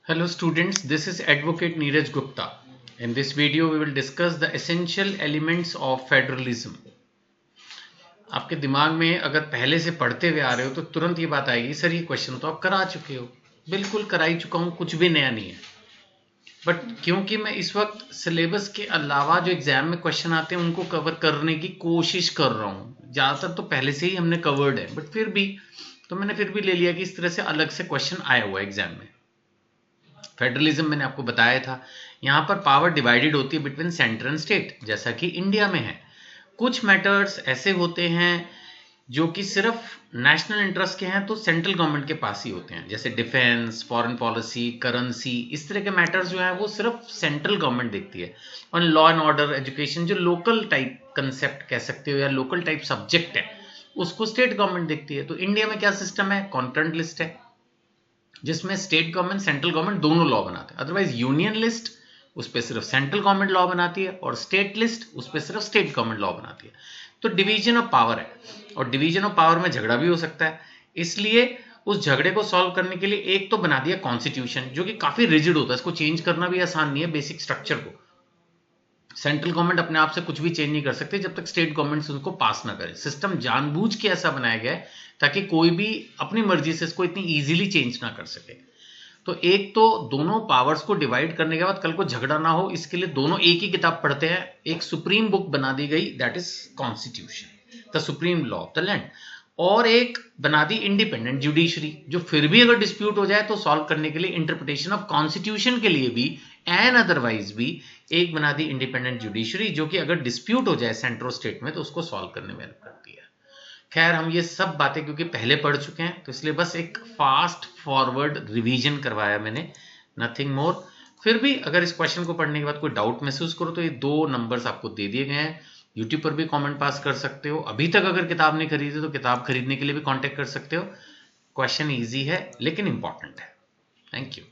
Hello students, this is Advocate Neeraj Gupta. In this video, we will discuss the essential elements of federalism. आपके दिमाग में अगर पहले से पढ़ते हुए आ रहे हो तो तुरंत ये बात आएगी, सर ये क्वेश्चन तो आप करा चुके हो। बिल्कुल करा ही चुका हूँ, कुछ भी नया नहीं है। बट क्योंकि मैं इस वक्त सिलेबस के अलावा जो एग्जाम में क्वेश्चन आते हैं उनको कवर करने की कोशिश कर रहा हूँ। ज़्यादातर तो पहले से ही हमने कवर्ड है, बट फिर भी मैंने ले लिया कि इस तरह से अलग से क्वेश्चन आया हुआ है एग्जाम में। फेडरलिज्म मैंने आपको बताया था, यहां पर पावर डिवाइडेड होती है बिटवीन सेंटर एंड स्टेट, जैसा कि इंडिया में है। कुछ मैटर्स ऐसे होते हैं जो कि सिर्फ नेशनल इंटरेस्ट के हैं, तो सेंट्रल गवर्नमेंट के पास ही होते हैं, जैसे डिफेंस, फॉरेन पॉलिसी, करेंसी, इस तरह के मैटर्स जो है वो सिर्फ सेंट्रल गवर्नमेंट देखती है। और लॉ एंड ऑर्डर, एजुकेशन, जो लोकल टाइप कंसेप्ट कह सकते हो या लोकल टाइप सब्जेक्ट है, उसको स्टेट गवर्नमेंट देखती है। तो इंडिया में क्या सिस्टम है, कॉन्करेंट लिस्ट है, जिसमें स्टेट गवर्नमेंट, सेंट्रल गवर्नमेंट दोनों लॉ बनाते हैं। अदरवाइज यूनियन लिस्ट, उस पर सिर्फ सेंट्रल गवर्नमेंट लॉ बनाती है, और स्टेट लिस्ट, उस पर सिर्फ स्टेट गवर्नमेंट लॉ बनाती है। तो डिवीजन ऑफ पावर है, और डिवीजन ऑफ पावर में झगड़ा भी हो सकता है। इसलिए उस झगड़े को सॉल्व करने के लिए एक तो बना दिया कॉन्स्टिट्यूशन, जो कि काफी रिजिड होता है, इसको चेंज करना भी आसान नहीं है। बेसिक स्ट्रक्चर को सेंट्रल गवर्नमेंट अपने आप से कुछ भी चेंज नहीं कर सकती जब तक स्टेट गवर्नमेंट उसको पास ना करे। सिस्टम जानबूझ के ऐसा बनाया गया है ताकि कोई भी अपनी मर्जी से इसको इतनी इजीली चेंज ना कर सके। तो एक तो दोनों पावर्स को डिवाइड करने के बाद कल को झगड़ा ना हो, इसके लिए दोनों एक ही किताब पढ़ते हैं। एक सुप्रीम बुक बना दी गई, that is constitution, the supreme law of the land. और एक बना दी इंडिपेंडेंट जुडिशरी, जो फिर भी अगर डिस्प्यूट हो जाए तो सॉल्व करने के लिए इंटरप्रिटेशन ऑफ कॉन्स्टिट्यूशन के लिए भी एंड अदरवाइज भी एक बना दी इंडिपेंडेंट जुडिशरी, जो कि अगर डिस्प्यूट हो जाए सेंट्रो स्टेट में तो उसको सॉल्व करने में हेल्प करती है। खैर, हम ये सब बातें क्योंकि पहले पढ़ चुके हैं, तो इसलिए बस एक फास्ट फॉरवर्ड रिवीजन करवाया मैंने, नथिंग मोर। फिर भी अगर इस क्वेश्चन को पढ़ने के बाद कोई डाउट महसूस करो तो ये 2 नंबर्स आपको दे दिए गए हैं। यूट्यूब पर भी कमेंट पास कर सकते हो। अभी तक अगर किताब नहीं खरीदी तो किताब खरीदने के लिए भी कांटेक्ट कर सकते हो। क्वेश्चन इजी है लेकिन इंपॉर्टेंट है। Thank you.